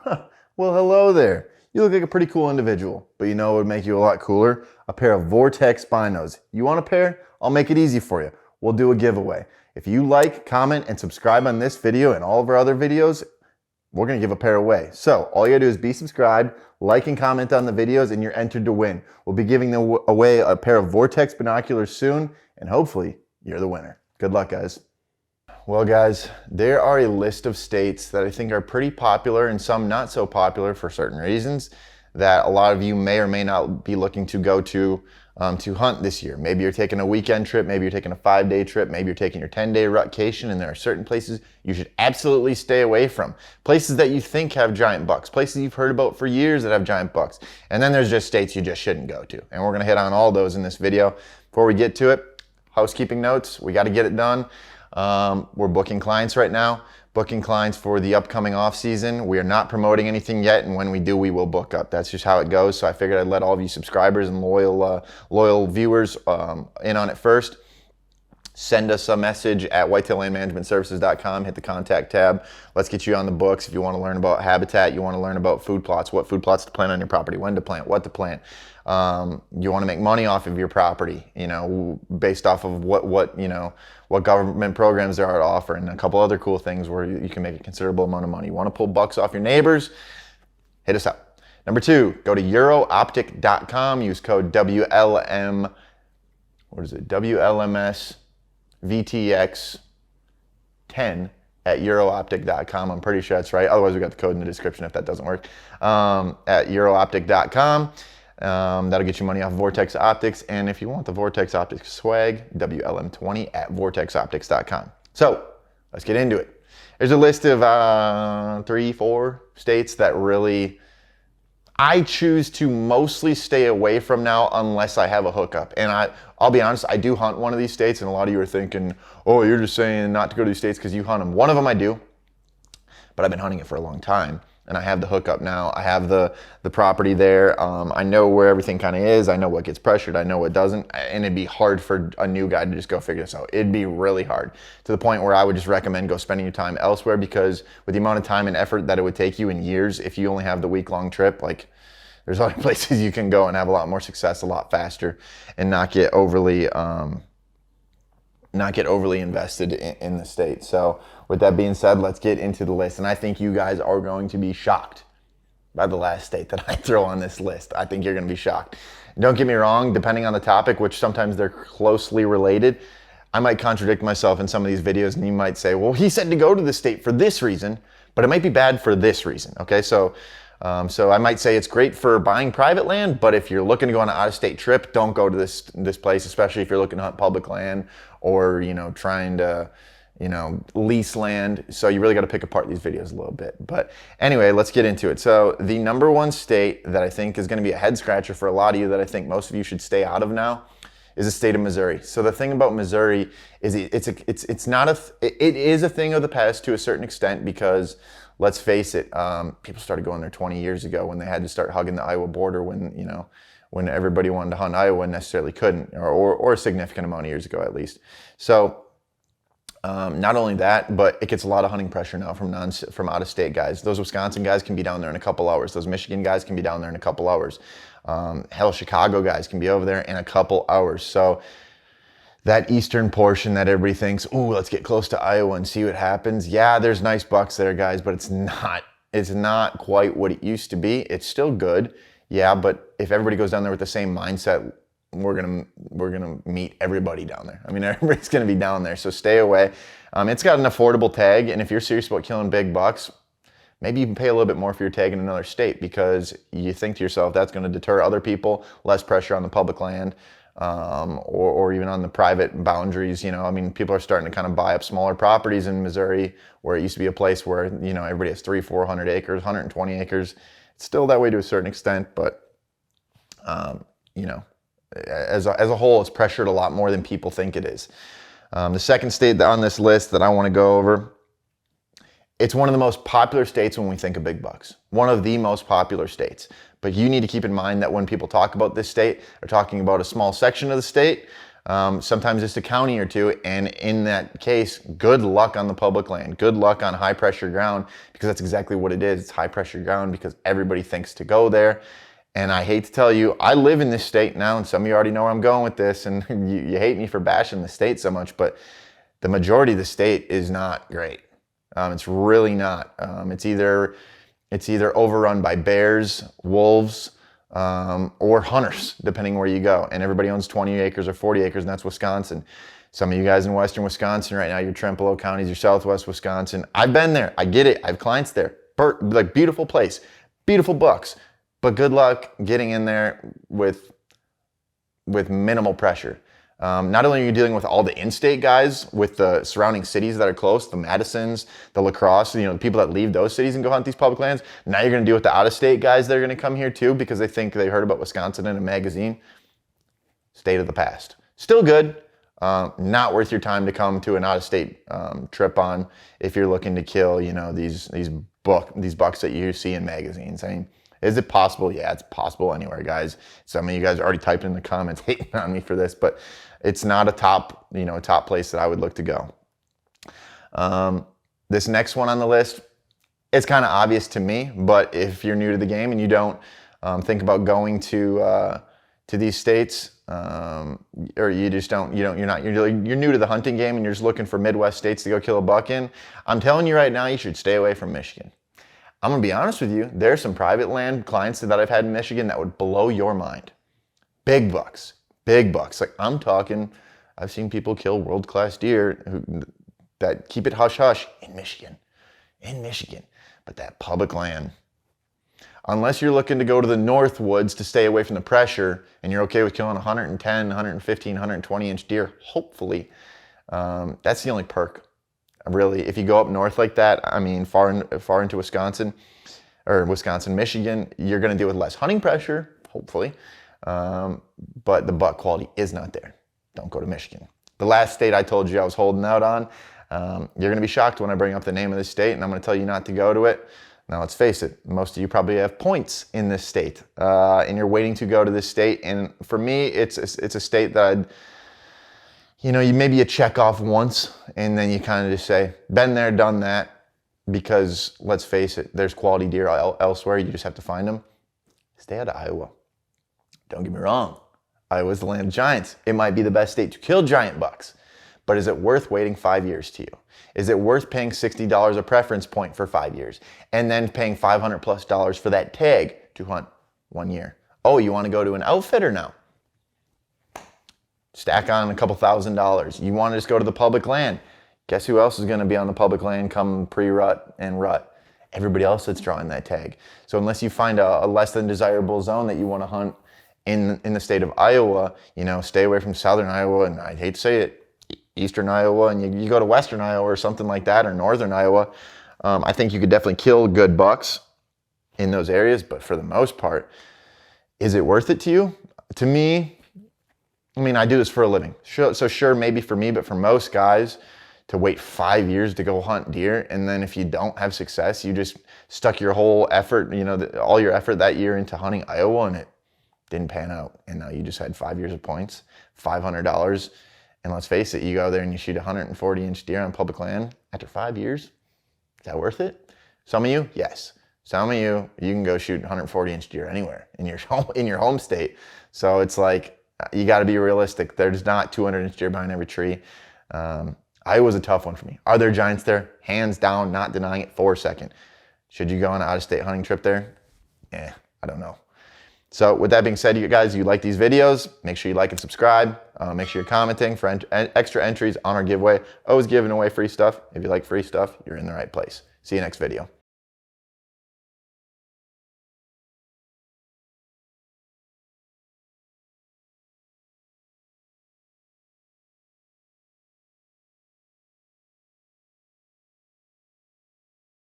Well, hello there. You look like a pretty cool individual, but you know what would make you a lot cooler? A pair of Vortex Binos. You want a pair? I'll make it easy for you. We'll do a giveaway. If you like, comment, and subscribe on this video and all of our other videos, we're gonna give a pair away. So all you gotta do is be subscribed, like and comment on the videos, and you're entered to win. We'll be giving away a pair of Vortex binoculars soon, and hopefully you're the winner. Good luck, guys. Well, guys, there are a list of states that I think are pretty popular and some not so popular for certain reasons that a lot of you may or may not be looking to go to hunt this year. Maybe you're taking a weekend trip, maybe you're taking a 5-day trip, maybe you're taking your 10-day vacation, and there are certain places you should absolutely stay away from. Places that you think have giant bucks, places you've heard about for years that have giant bucks. And then there's just states you just shouldn't go to. And we're gonna hit on all those in this video. Before we get to it, housekeeping notes, we gotta get it done. We're booking clients right now, booking clients for the upcoming off season. We are not promoting anything yet, and when we do, we will book up. That's just how it goes. So I figured I'd let all of you subscribers and loyal viewers in on it first. Send us a message at whitetaillandmanagementservices.com. Hit the contact tab. Let's get you on the books. If you want to learn about habitat, you want to learn about food plots, what food plots to plant on your property, when to plant, what to plant. You want to make money off of your property, you know, based off of what government programs there are to offer, and a couple other cool things where you can make a considerable amount of money. You want to pull bucks off your neighbors? Hit us up. Number 2, go to eurooptic.com. Use code WLM. What is it? WLMS. VTX 10 at eurooptic.com. I'm pretty sure that's right. Otherwise, we got the code in the description if that doesn't work. At eurooptic.com. That'll get you money off Vortex Optics. And if you want the Vortex Optics swag, WLM20 at vortexoptics.com. So let's get into it. There's a list of 3-4 states that really I choose to mostly stay away from now unless I have a hookup. And I'll be honest, I do hunt one of these states, and a lot of you are thinking, oh, you're just saying not to go to these states because you hunt them. One of them I do, but I've been hunting it for a long time, and I have the hookup now. I have the property there. I know where everything kind of is. I know what gets pressured. I know what doesn't, and it'd be hard for a new guy to just go figure this out. It'd be really hard, to the point where I would just recommend go spending your time elsewhere, because with the amount of time and effort that it would take you in years, if you only have the week-long trip, like, there's other places you can go and have a lot more success a lot faster and not get overly invested in the state. So with that being said, let's get into the list. And I think you guys are going to be shocked by the last state that I throw on this list. I think you're going to be shocked. Don't get me wrong, depending on the topic, which sometimes they're closely related, I might contradict myself in some of these videos, and you might say, well, he said to go to the state for this reason, but it might be bad for this reason. Okay, so I might say it's great for buying private land, but if you're looking to go on an out-of-state trip, don't go to this place, especially if you're looking to hunt public land or, you know, trying to, you know, lease land. So you really got to pick apart these videos a little bit. But anyway, let's get into it. So the number one state that I think is going to be a head scratcher for a lot of you, that I think most of you should stay out of now, is the state of Missouri. So the thing about Missouri is it is a thing of the past to a certain extent, because let's face it, people started going there 20 years ago when they had to start hugging the Iowa border, when everybody wanted to hunt Iowa and necessarily couldn't, or a significant amount of years ago at least. So not only that, but it gets a lot of hunting pressure now from out-of-state guys. Those Wisconsin guys can be down there in a couple hours. Those Michigan guys can be down there in a couple hours. Hell, Chicago guys can be over there in a couple hours. So that eastern portion that everybody thinks, ooh, let's get close to Iowa and see what happens. Yeah, there's nice bucks there, guys, but it's not quite what it used to be. It's still good, yeah, but if everybody goes down there with the same mindset, we're gonna meet everybody down there. I mean, everybody's gonna be down there, so stay away. It's got an affordable tag, and if you're serious about killing big bucks, maybe you can pay a little bit more for your tag in another state, because you think to yourself, that's gonna deter other people, less pressure on the public land. Or even on the private boundaries. You know, I mean, people are starting to kind of buy up smaller properties in Missouri, where it used to be a place where, you know, everybody has 300-400 acres, 120 acres. It's still that way to a certain extent, but you know, as a whole, it's pressured a lot more than people think it is. The second state on this list that I want to go over, it's one of the most popular states when we think of big bucks. One of the most popular states. But you need to keep in mind that when people talk about this state, they're talking about a small section of the state. sometimes just a county or two. And in that case, good luck on the public land. Good luck on high pressure ground, because that's exactly what it is. It's high pressure ground because everybody thinks to go there. And I hate to tell you, I live in this state now, and some of you already know where I'm going with this, and you hate me for bashing the state so much, but the majority of the state is not great. It's really not. It's either overrun by bears, wolves, or hunters, depending where you go. And everybody owns 20 acres or 40 acres, and that's Wisconsin. Some of you guys in western Wisconsin right now, your Trempealeau counties, your southwest Wisconsin. I've been there. I get it. I have clients there. Like, beautiful place, beautiful bucks. But good luck getting in there with minimal pressure. Not only are you dealing with all the in-state guys with the surrounding cities that are close, the Madisons, the La Crosse, the people that leave those cities and go hunt these public lands. Now you're going to deal with the out-of-state guys that are going to come here too because they think they heard about Wisconsin in a magazine. State of the past. Still good. Not worth your time to come to an out-of-state trip on if you're looking to kill, these bucks that you see in magazines. I mean, is it possible? Yeah, it's possible anywhere, guys. Some of you guys already typed in the comments hating on me for this, but it's not a top place that I would look to go. This next one on the list, it's kind of obvious to me, but if you're new to the game and you don't think about going to these states, or you just don't, you're new to the hunting game and you're just looking for Midwest states to go kill a buck in, I'm telling you right now, you should stay away from Michigan. I'm gonna be honest with you, there's some private land clients that I've had in Michigan that would blow your mind. Big bucks. Like, I'm talking, I've seen people kill world-class deer that keep it hush-hush in Michigan. But that public land, unless you're looking to go to the north woods to stay away from the pressure and you're okay with killing 110, 115, 120 inch deer, hopefully, that's the only perk. Really, if you go up north like that, I mean, far into Wisconsin, Michigan, you're going to deal with less hunting pressure, hopefully, but the buck quality is not there. Don't go to Michigan. The last state I told you I was holding out on, you're going to be shocked when I bring up the name of the state, and I'm going to tell you not to go to it. Now, let's face it, most of you probably have points in this state, and you're waiting to go to this state, and for me, it's a state that maybe you check off once and then you kind of just say, been there, done that, because let's face it, there's quality deer elsewhere. You just have to find them. Stay out of Iowa. Don't get me wrong. Iowa's the land of giants. It might be the best state to kill giant bucks, but is it worth waiting 5 years to you? Is it worth paying $60 a preference point for 5 years and then paying $500+ for that tag to hunt 1 year? Oh, you want to go to an outfitter now? Stack on a couple $1,000s. You want to just go to the public land. Guess who else is going to be on the public land come pre-rut and rut? Everybody else that's drawing that tag. So unless you find a less than desirable zone that you want to hunt in the state of Iowa, stay away from southern Iowa, and I hate to say it, eastern Iowa, and you go to western Iowa or something like that, or northern Iowa. I think you could definitely kill good bucks in those areas, but for the most part, is it worth it to you? To me, I mean, I do this for a living. So sure, maybe for me, but for most guys, to wait 5 years to go hunt deer, and then if you don't have success, you just stuck your whole effort, all your effort that year into hunting Iowa, and it didn't pan out. And now you just had 5 years of points, $500. And let's face it, you go there and you shoot 140 inch deer on public land after 5 years. Is that worth it? Some of you, yes. Some of you can go shoot 140 inch deer anywhere in your home state. So it's like, you got to be realistic. There's not 200 inch deer behind every tree. Iowa's a tough one for me. Are there giants there? Hands down, not denying it for a second. Should you go on an out-of-state hunting trip there? I don't know. So with that being said, you guys, you like these videos, make sure you like and subscribe. Make sure you're commenting for extra entries on our giveaway. Always giving away free stuff. If you like free stuff, you're in the right place. See you next video.